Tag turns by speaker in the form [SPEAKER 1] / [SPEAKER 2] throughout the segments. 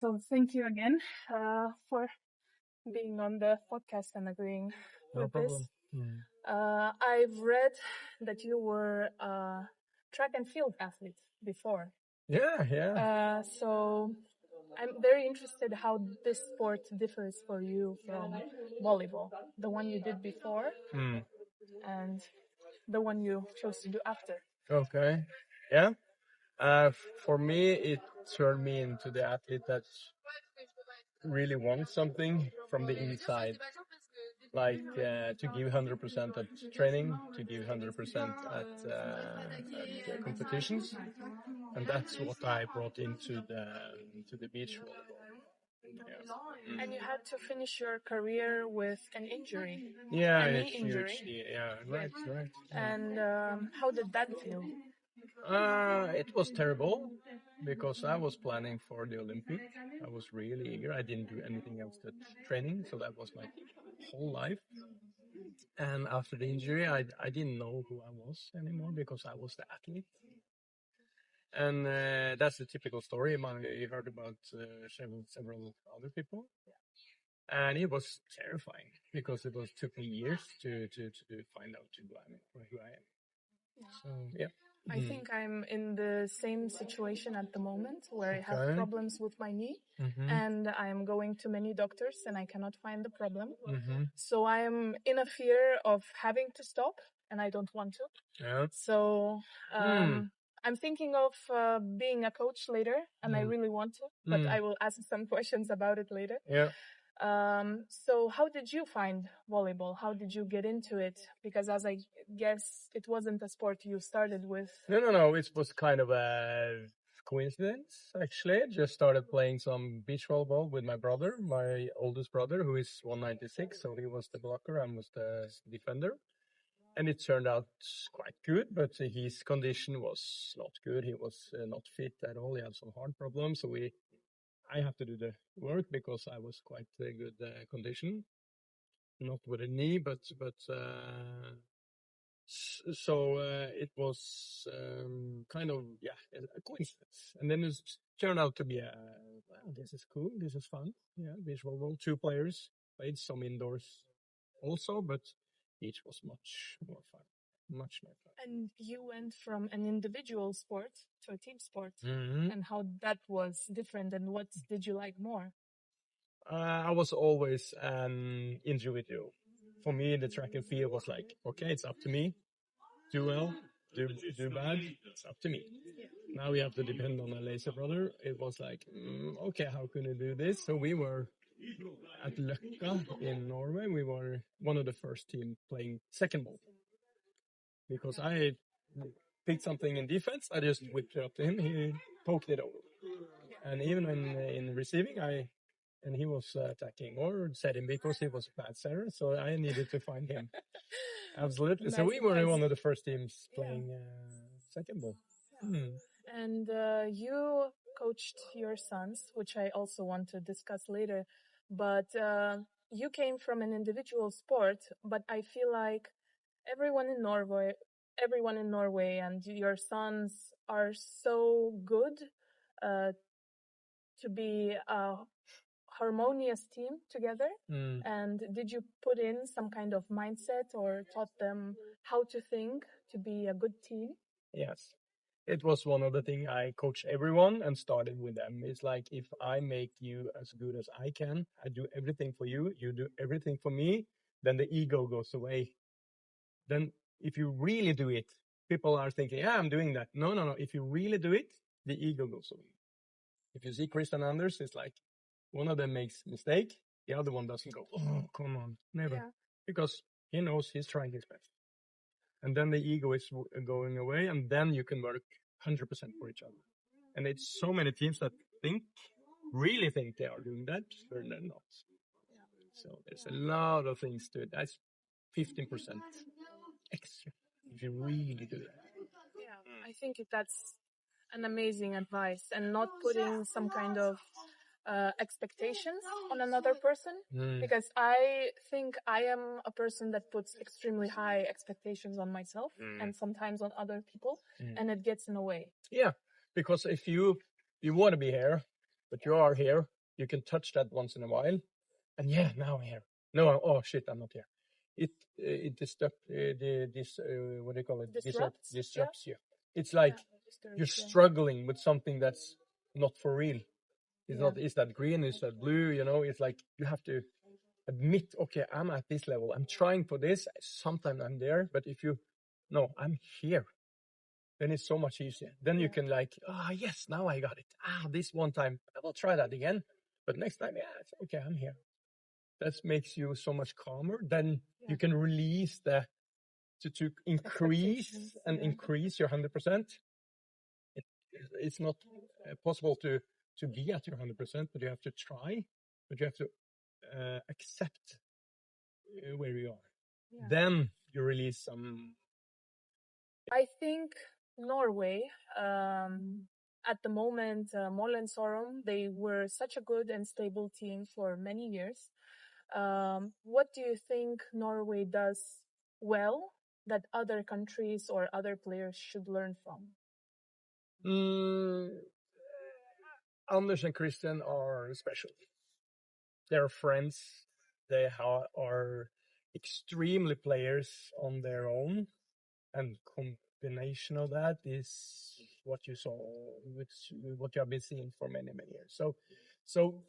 [SPEAKER 1] So thank you again for being on the podcast and agreeing
[SPEAKER 2] No
[SPEAKER 1] with
[SPEAKER 2] problem.
[SPEAKER 1] this. I've read that you were a track and field athlete before.
[SPEAKER 2] Yeah.
[SPEAKER 1] So I'm very interested how this sport differs for you from volleyball, the one you did before and the one you chose to do after.
[SPEAKER 2] Okay. Yeah. For me, it turned me into the athlete that really wants something from the inside. Like to give 100% at training, to give 100% at competitions, and that's what I brought into the beach volleyball. Yeah.
[SPEAKER 1] And you had to finish your career with an injury.
[SPEAKER 2] Yeah,
[SPEAKER 1] A
[SPEAKER 2] a
[SPEAKER 1] knee injury.
[SPEAKER 2] huge. Yeah, right.
[SPEAKER 1] And how did that feel?
[SPEAKER 2] It was terrible because I was planning for the Olympic. I was really eager. I didn't do anything else but training, so that was my whole life. And after the injury, I didn't know who I was anymore because I was the athlete. And that's the typical story. You heard about several other people. And it was terrifying because took me years to find out who I am. So, yeah.
[SPEAKER 1] I think I'm in the same situation at the moment where I have problems with my knee and I'm going to many doctors and I cannot find the problem. So I am in a fear of having to stop and I don't want to.
[SPEAKER 2] Yeah.
[SPEAKER 1] So I'm thinking of being a coach later and I really want to, but I will ask some questions about it later.
[SPEAKER 2] Yeah.
[SPEAKER 1] So how did you find volleyball? How did you get into it? Because as I guess it wasn't a sport you started with.
[SPEAKER 2] No. It was kind of a coincidence, actually. Just started playing some beach volleyball with my brother, my oldest brother, who is 196. So he was the blocker, I was the defender. And it turned out quite good, but his condition was not good. He was not fit at all. He had some heart problems. So I have to do the work because I was quite good condition. Not with a knee, but so it was kind of a coincidence, and then it turned out to be this is cool, this is fun. Yeah, beach volleyball, 2 players, played some indoors also, but beach was much more fun.
[SPEAKER 1] And you went from an individual sport to a team sport,
[SPEAKER 2] Mm-hmm.
[SPEAKER 1] and how that was different, and what did you like more?
[SPEAKER 2] I was always an individual. For me, the track and field was like, okay, it's up to me. Do well, do bad, it's up to me. Now we have to depend on a laser brother. It was like, okay, how can we do this? So we were at Løkka in Norway. We were one of the first team playing second ball. Because I picked something in defense, I just whipped it up to him. He poked it over. And even in receiving, and he was attacking or setting because he was a bad setter, so I needed to find him. Absolutely.
[SPEAKER 1] Nice,
[SPEAKER 2] so we were
[SPEAKER 1] nice.
[SPEAKER 2] one of the first teams playing second ball.
[SPEAKER 1] And you coached your sons, which I also want to discuss later. But you came from an individual sport, but I feel like everyone in Norway and your sons are so good to be a harmonious team together. And did you put in some kind of mindset or taught them how to think to be a good team?
[SPEAKER 2] Yes. It was one of the things I coach everyone and started with them. It's like, if I make you as good as I can, I do everything for you, you do everything for me, then the ego goes away. Then if you really do it, people are thinking, yeah, I'm doing that. No. If you really do it, the ego goes away. If you see Christian Anders, it's like one of them makes mistake, the other one doesn't go, oh, come on, never.
[SPEAKER 1] Yeah.
[SPEAKER 2] Because he knows he's trying his best. And then the ego is going away, and then you can work 100% for each other. And it's so many teams that really think they are doing that, but they're not. So there's a lot of things to it. That's 15% extra if you really do that.
[SPEAKER 1] Yeah, I think that's an amazing advice, and not putting some kind of expectations on another person, because I think I am a person that puts extremely high expectations on myself and sometimes on other people, and it gets in the way.
[SPEAKER 2] Yeah, because if you want to be here, but you are here. You can touch that once in a while, and yeah, now I'm here. No, oh shit, I'm not here. It disturb this what do you call it? Disrupts you. It's like you're struggling with something that's not for real. It's not. Is that green? Is that blue? You know, it's like you have to admit, okay, I'm at this level. I'm trying for this. Sometimes I'm there, but if you, no, I'm here. Then it's so much easier. Then you can like, yes, now I got it. This one time I will try that again, but next time, it's okay, I'm here. That makes you so much calmer. Then you can release the to increase and increase your 100%. It's not possible to be at your 100%, but you have to try. But you have to accept where you are. Yeah. Then you release some.
[SPEAKER 1] I think Norway, at the moment, Espen Sørum, they were such a good and stable team for many years. What do you think Norway does well that other countries or other players should learn from?
[SPEAKER 2] Anders and Christian are special. They're friends. They are extremely players on their own, and combination of that is what you saw, what you have been seeing for many years. So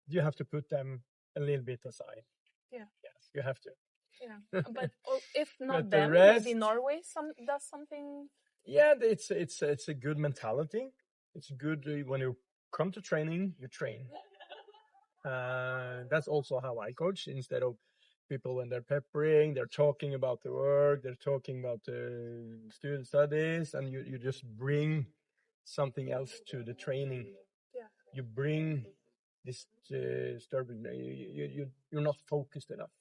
[SPEAKER 2] you have to put them a little bit aside.
[SPEAKER 1] Yeah.
[SPEAKER 2] Yes, you have to.
[SPEAKER 1] Yeah, but if not them, rest, maybe Norway does something.
[SPEAKER 2] Yeah, it's a good mentality. It's good when you come to training, you train. That's also how I coach. Instead of people when they're peppering, they're talking about the work, they're talking about the student studies, and you just bring something else to the training.
[SPEAKER 1] Yeah.
[SPEAKER 2] You bring this disturbing. You're not focused enough.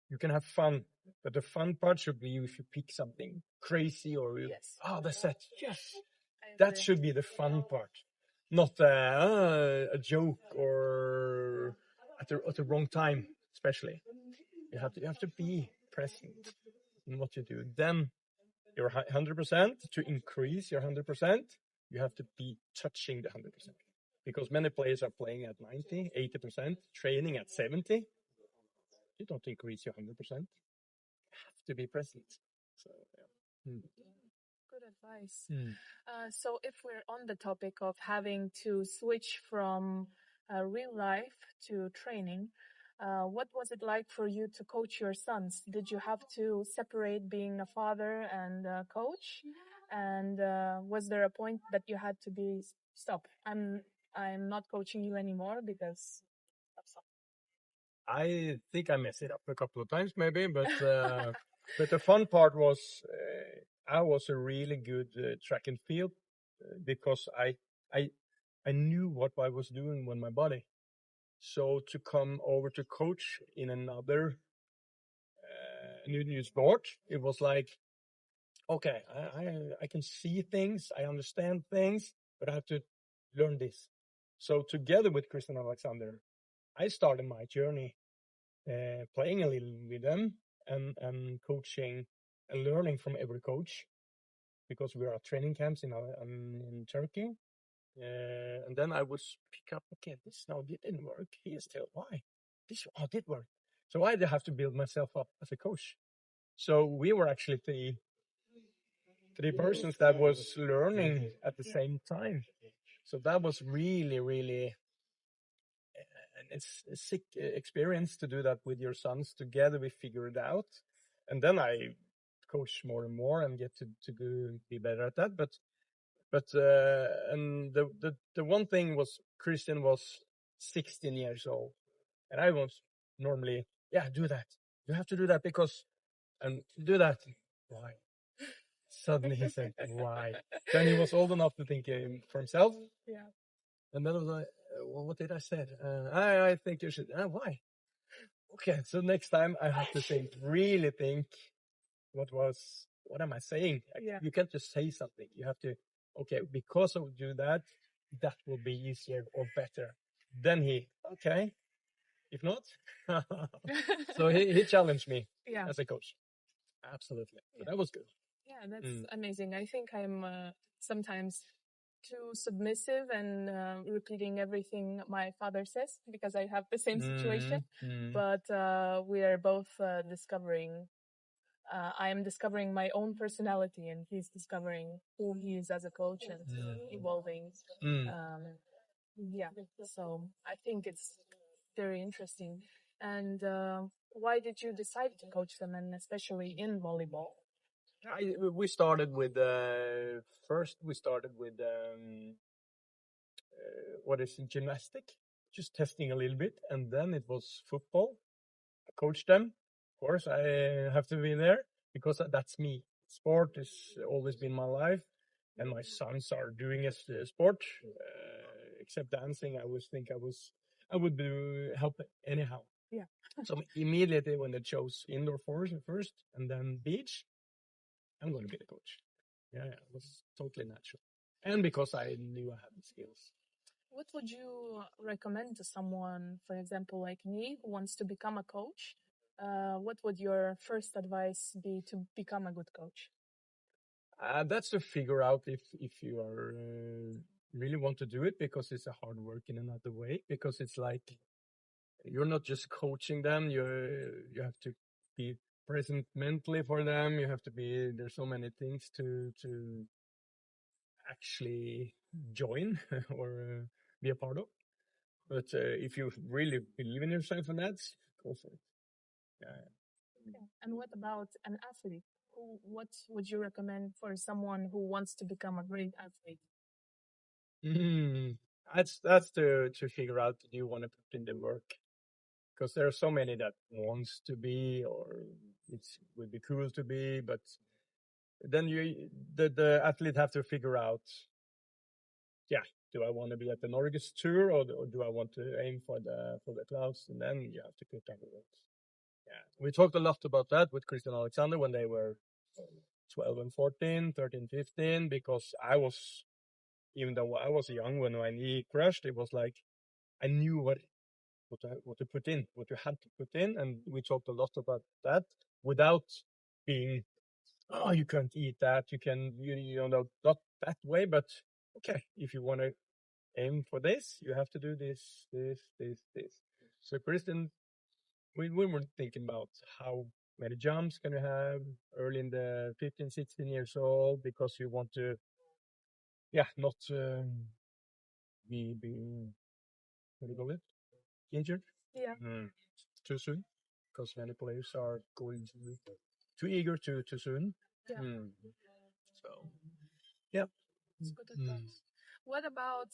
[SPEAKER 2] You can have fun, but the fun part should be if you pick something crazy or that's it. Yes, that should be the fun part, not a joke or at the wrong time. Especially, you have to be present in what you do. Then your 100%. To increase your 100%, you have to be touching the 100%. Because many players are playing at 90, 80%, training at 70. You don't increase your 100%. Have to be present. So,
[SPEAKER 1] good advice. So if we're on the topic of having to switch from real life to training, what was it like for you to coach your sons? Did you have to separate being a father and a coach? And was there a point that you had to be stop? I'm not coaching you anymore because stop.
[SPEAKER 2] I think I messed it up a couple of times, maybe, but but the fun part was I was a really good track and field because I knew what I was doing with my body. So to come over to coach in another new sport, it was like, okay, I can see things, I understand things, but I have to learn this. So together with Christian Alexander, I started my journey playing a little with them and coaching and learning from every coach because we are at training camps in Turkey. And then I would pick up, okay, this now didn't work. He still, why? This did work. So I have to build myself up as a coach. So we were actually three persons that was learning at the same time. So that was really it's a sick experience to do that with your sons. Together we figure it out. And then I coach more and more and get to be better at that. But and the one thing was Christian was 16 years old, and I was normally, do that. You have to do that because, and do that. Why? Suddenly he said, why? Then he was old enough to think for himself.
[SPEAKER 1] Yeah.
[SPEAKER 2] And then I was like, well, what did I say? I think you should. Why? Okay, so next time I have to really think what am I saying?
[SPEAKER 1] Yeah.
[SPEAKER 2] You can't just say something. You have to, okay, because I do that, that will be easier or better. Then okay, if not. So he challenged me as a coach. Absolutely. So that was good.
[SPEAKER 1] Yeah, that's amazing. I think I'm sometimes too submissive and repeating everything my father says, because I have the same situation. But we are both discovering. I am discovering my own personality, and he's discovering who he is as a coach and evolving. Yeah, so I think it's very interesting. And why did you decide to coach them, and especially in volleyball?
[SPEAKER 2] We started with first. We started with what is it, gymnastic, just testing a little bit, and then it was football. I coached them. Of course, I have to be there because that's me. Sport has always been my life, and my sons are doing a sport. Except dancing, I always think I would do help anyhow.
[SPEAKER 1] Yeah.
[SPEAKER 2] So immediately when they chose indoor first and then beach, I'm going to be the coach. Yeah, it was totally natural. And because I knew I had the skills.
[SPEAKER 1] What would you recommend to someone, for example, like me, who wants to become a coach? What would your first advice be to become a good coach?
[SPEAKER 2] That's to figure out if you are really want to do it, because it's a hard work in another way. Because it's like you're not just coaching them; you have to be present mentally for them. You have to be. There's so many things to actually join or be a part of. But if you really believe in yourself and that, go for it. Yeah.
[SPEAKER 1] And what about an athlete? What would you recommend for someone who wants to become a great athlete?
[SPEAKER 2] That's to figure out, do you want to put in the work? Because there are so many that wants to be, or it would be cool to be, but then the athlete have to figure out, yeah, do I want to be at the Norges tour, or do I want to aim for the clouds? And then you have to put down the work. Yeah, we talked a lot about that with Christian Alexander when they were 12 and 14, 13, 15, because even though I was young when my knee crushed, it was like I knew what to put in, what you had to put in, and we talked a lot about that without being, oh, you can't eat that, you know, not that way, but okay, if you want to aim for this, you have to do this. So Kristen, we were thinking about how many jumps can you have early in the 15, 16 years old, because you want to, not be what do you call it? Injured?
[SPEAKER 1] Yeah.
[SPEAKER 2] Too soon, because many players are going too eager too soon.
[SPEAKER 1] Yeah.
[SPEAKER 2] So, yeah.
[SPEAKER 1] It's good advice. What about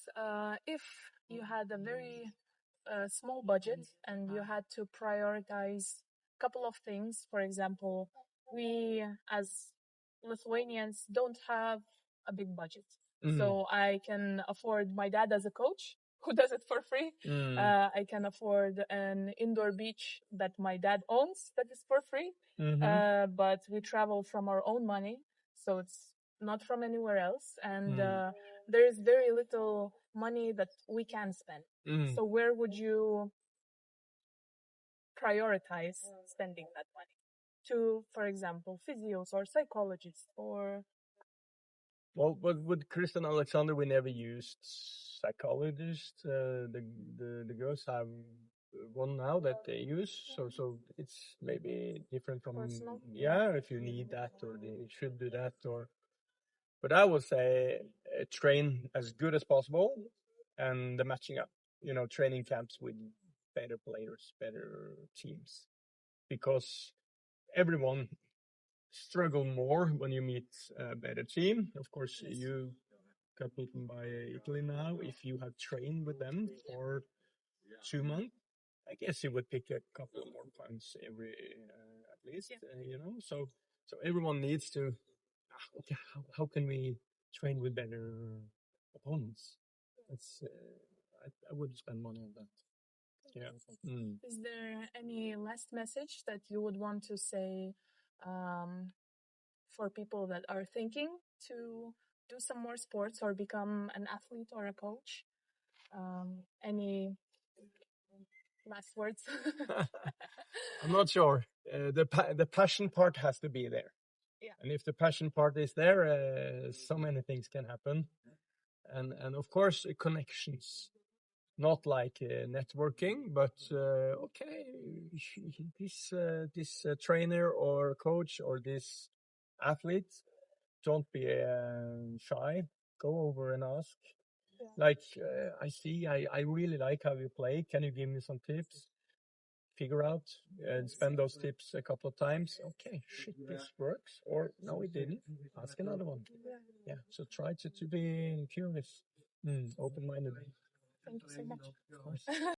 [SPEAKER 1] if you had a very small budget and you had to prioritize a couple of things? For example, we as Lithuanians don't have a big budget. So I can afford my dad as a coach who does it for free. I can afford an indoor beach that my dad owns that is for free. But we travel from our own money, so it's not from anywhere else. And there is very little money that we can spend. So where would you prioritize spending that money? To, for example, physios or psychologists or...
[SPEAKER 2] Well, but with Kristen Alexander, we never used psychologists. The girls have one now that they use, so it's maybe different from
[SPEAKER 1] Personal.
[SPEAKER 2] if you need that or they should do that, or. But I would say train as good as possible, and the matching up. Training camps with better players, better teams, because everyone struggle more when you meet a better team. Of course, you got beaten by Italy now. If you have trained with them for 2 months, I guess you would pick a couple more points every at least. So everyone needs to. Okay, how can we train with better opponents? That's I would spend money on that. Yeah.
[SPEAKER 1] Is there any last message that you would want to say for people that are thinking to do some more sports or become an athlete or a coach? Any last words?
[SPEAKER 2] I'm not sure. The passion part has to be there.
[SPEAKER 1] Yeah.
[SPEAKER 2] And if the passion part is there, so many things can happen. and of course connections. Not like networking, but okay, this trainer or coach or this athlete, don't be shy. Go over and ask.
[SPEAKER 1] Yeah.
[SPEAKER 2] Like, I really like how you play. Can you give me some tips? Figure out and spend those tips a couple of times. Okay, shit, this works. Or no, it didn't. Ask another one. Yeah. So try to be curious, open-minded.
[SPEAKER 1] Thank you so much.
[SPEAKER 2] Of course.